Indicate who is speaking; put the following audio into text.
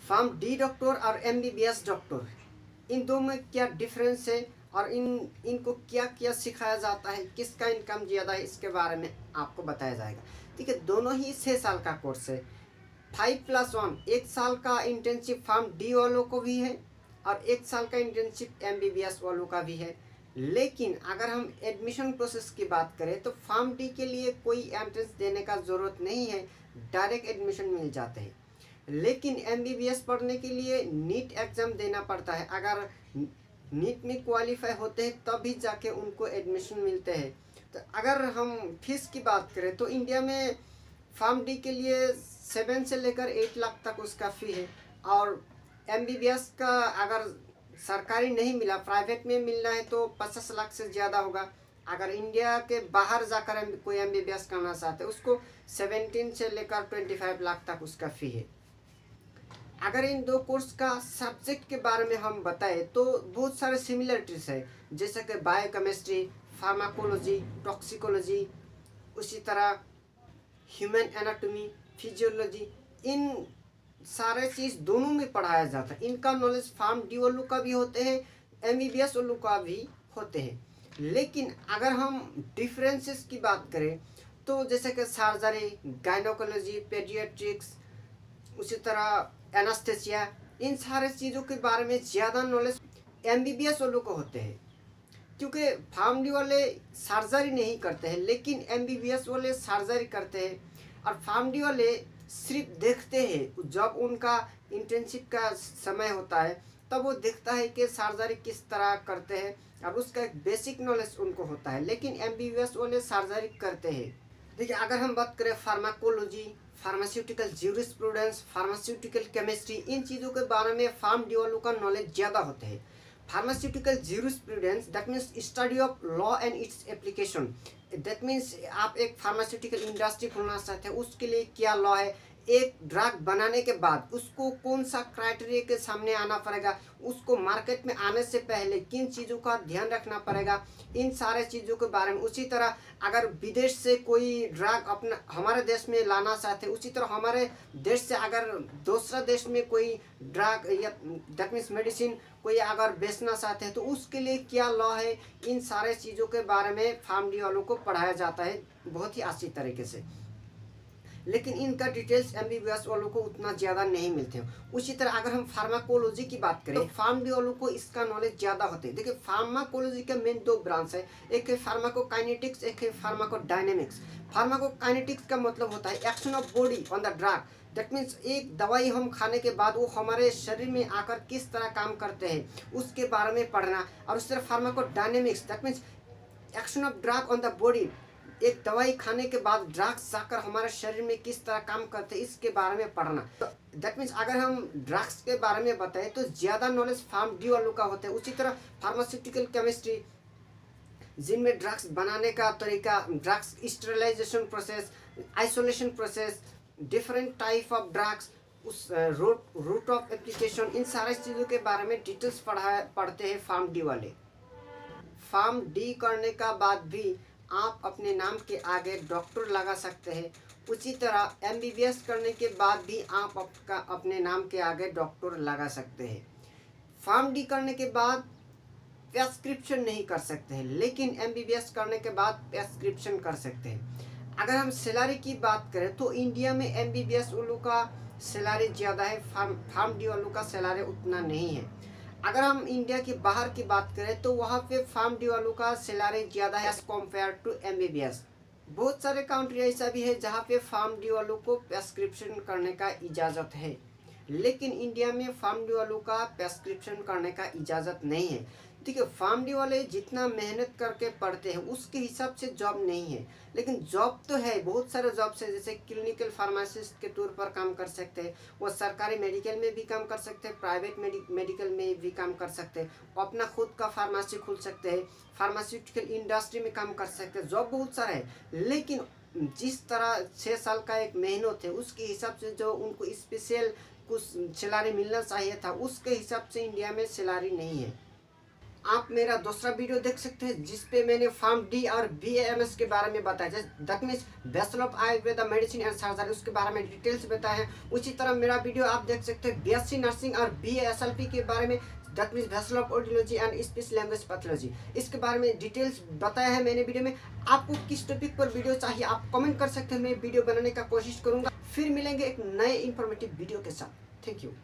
Speaker 1: Pharm D doctor और MBBS doctor, इन दो में क्या डिफरेंस है और इनको क्या क्या सिखाया जाता है, किसका इनकम ज़्यादा है, इसके बारे में आपको बताया जाएगा। ठीक है, दोनों ही 6 साल का कोर्स है। 5+1 1 साल का इंटर्नशिप फार्म डी वालों को भी है और 1 साल का इंटर्नशिप एमबीबीएस वालों का भी है। लेकिन अगर हम एडमिशन प्रोसेस की बात करें तो फार्म डी के लिए कोई एंट्रेंस देने का ज़रूरत नहीं है, डायरेक्ट एडमिशन मिल जाते हैं। लेकिन एमबीबीएस पढ़ने के लिए नीट एग्ज़ाम देना पड़ता है। अगर नीट में क्वालिफाई होते हैं तभी जाके उनको एडमिशन मिलते हैं। तो अगर हम फीस की बात करें तो इंडिया में फार्म डी के लिए 7 से लेकर 8 लाख तक उसका फ़ी है। और एमबीबीएस का अगर सरकारी नहीं मिला, प्राइवेट में मिलना है तो 50 लाख से ज़्यादा होगा। अगर इंडिया के बाहर जाकर कोई एमबीबीएस करना चाहते हैं उसको 17 से लेकर 25 लाख तक उसका फ़ी है। अगर इन दो कोर्स का सब्जेक्ट के बारे में हम बताएं तो बहुत सारे सिमिलरिटीज़ है, जैसे कि बायोकेमिस्ट्री, फार्माकोलॉजी, टॉक्सिकोलॉजी, उसी तरह ह्यूमन एनाटॉमी, फिजियोलॉजी, इन सारे चीज़ दोनों में पढ़ाया जाता है। इनका नॉलेज फार्म डी वालों का भी होते हैं, एमबीबीएस वालों का भी होते हैं। लेकिन अगर हम डिफरेंसेस की बात करें तो जैसे कि सर्जरी, गायनोकोलॉजी, पेडियाट्रिक्स, उसी तरह एनास्थेसिया, इन सारे चीज़ों के बारे में ज़्यादा नॉलेज एमबीबीएस वालों को होते हैं। क्योंकि फार्म डी वाले सर्जरी नहीं करते हैं लेकिन एमबीबीएस वाले सर्जरी करते हैं। और फार्म डी वाले सिर्फ देखते हैं, जब उनका इंटर्नशिप का समय होता है तब वो देखता है कि सर्जरी किस तरह करते हैं और उसका एक बेसिक नॉलेज उनको होता है। लेकिन एमबीबीएस वाले सर्जरी करते हैं। देखिए, अगर हम बात करें pharmacology, pharmaceutical jurisprudence, pharmaceutical chemistry, इन चीज़ों के बारे में फार्म डी वालों का नॉलेज ज़्यादा होता है। Pharmaceutical jurisprudence that means study of law and its application. That means आप एक फार्मास्यूटिकल इंडस्ट्री खोलना चाहते हैं, उसके लिए क्या लॉ है, एक ड्रग बनाने के बाद उसको कौन सा क्राइटेरिया के सामने आना पड़ेगा, उसको मार्केट में आने से पहले किन चीज़ों का ध्यान रखना पड़ेगा, इन सारे चीज़ों के बारे में। उसी तरह अगर विदेश से कोई ड्रग अपना हमारे देश में लाना चाहते हैं, उसी तरह हमारे देश से अगर दूसरा देश में कोई ड्रग या दैट मीन्स मेडिसिन कोई अगर बेचना चाहते हैं तो उसके लिए क्या लॉ है, इन सारे चीज़ों के बारे में फार्म डी वालों को पढ़ाया जाता है बहुत ही अच्छी तरीके से। लेकिन इनका डिटेल्स एमबीबीएस वालों को उतना ज़्यादा नहीं मिलते हैं। उसी तरह अगर हम फार्माकोलॉजी की बात करें तो फार्म डी वालों को इसका नॉलेज ज़्यादा होते हैं। देखिए, फार्माकोलॉजी के मेन 2 ब्रांच है, एक है फार्माकोकाइनेटिक्स, एक है फार्माकोडायनेमिक्स। फार्माकोकाइनेटिक्स का मतलब होता है action of body on the drug. That means एक दवाई हम खाने के बाद वो हमारे शरीर में आकर किस तरह काम करते हैं उसके बारे में पढ़ना। और उस तरह pharmacodynamics that means action of drug on the body, एक दवाई खाने के बाद ड्रग्स जाकर हमारे शरीर में किस तरह काम करते हैं इसके बारे में पढ़ना। दैट मीन्स अगर हम ड्रग्स के बारे में बताएं तो ज़्यादा नॉलेज फार्म डी वालों का होता है। उसी तरह फार्मास्यूटिकल केमिस्ट्री, जिनमें ड्रग्स बनाने का तरीका, drugs sterilisation process, isolation process, different type of drugs, उस रूट ऑफ एप्लीकेशन, इन सारे चीज़ों के बारे में डिटेल्स पढ़ते हैं फार्म डी वाले। फार्म डी करने का बाद भी आप अपने नाम के आगे डॉक्टर लगा सकते हैं। उसी तरह एमबीबीएस करने के बाद भी आप अपने नाम के आगे डॉक्टर लगा सकते हैं। फार्म डी करने के बाद प्रेस्क्रिप्शन नहीं कर सकते हैं, लेकिन एमबीबीएस करने के बाद प्रेस्क्रिप्शन कर सकते हैं। अगर हम सैलरी की बात करें तो इंडिया में एमबीबीएस वालों का सैलरी ज़्यादा है, फार्म डी वालों का सैलरी उतना नहीं है। अगर हम इंडिया के बाहर की बात करें तो वहाँ पे फार्म डी वालों का सैलरी ज़्यादा है एज कम्पेयर टू एमबीबीएस। बहुत सारे कंट्री ऐसा भी है जहाँ पे फार्म डी वालों को प्रेस्क्रिप्शन करने का इजाज़त है, लेकिन इंडिया में फार्म डी वालों का प्रेस्क्रिप्शन करने का इजाज़त नहीं है। ठीक है, फार्म डी वाले जितना मेहनत करके पढ़ते हैं उसके हिसाब से जॉब नहीं है, लेकिन जॉब तो है, बहुत सारे जॉब्स है। जैसे क्लिनिकल फार्मासिस्ट के तौर पर काम कर सकते हैं, वो सरकारी मेडिकल में भी काम कर सकते हैं, प्राइवेट मेडिकल में भी काम कर सकते हैं, अपना खुद का फार्मेसी खोल सकते हैं, फार्मास्यूटिकल इंडस्ट्री में काम कर सकते हैं। जॉब बहुत सारा है, लेकिन जिस तरह 6 साल का एक मेहनत है उसके हिसाब से जो उनको स्पेशल कुछ सैलरी मिलना चाहिए था उसके हिसाब से इंडिया में सैलरी नहीं है। आप मेरा दूसरा वीडियो देख सकते हैं जिसपे मैंने फार्म डी और BAMS के बारे में बताया, जैसे that means bachelor of Ayurveda medicine and surgery, उसके बारे में डिटेल्स बताया है। उसी तरह मेरा वीडियो आप देख सकते हैं BSc नर्सिंग और BA SLP के बारे में, that means bachelor of audiology and speech language pathology, इसके बारे में डिटेल्स बताया है मैंने वीडियो में। आपको किस टॉपिक पर वीडियो चाहिए आप कमेंट कर सकते हैं, मैं वीडियो बनाने का कोशिश करूँगा। फिर मिलेंगे एक नए इंफॉर्मेटिव वीडियो के साथ। Thank you.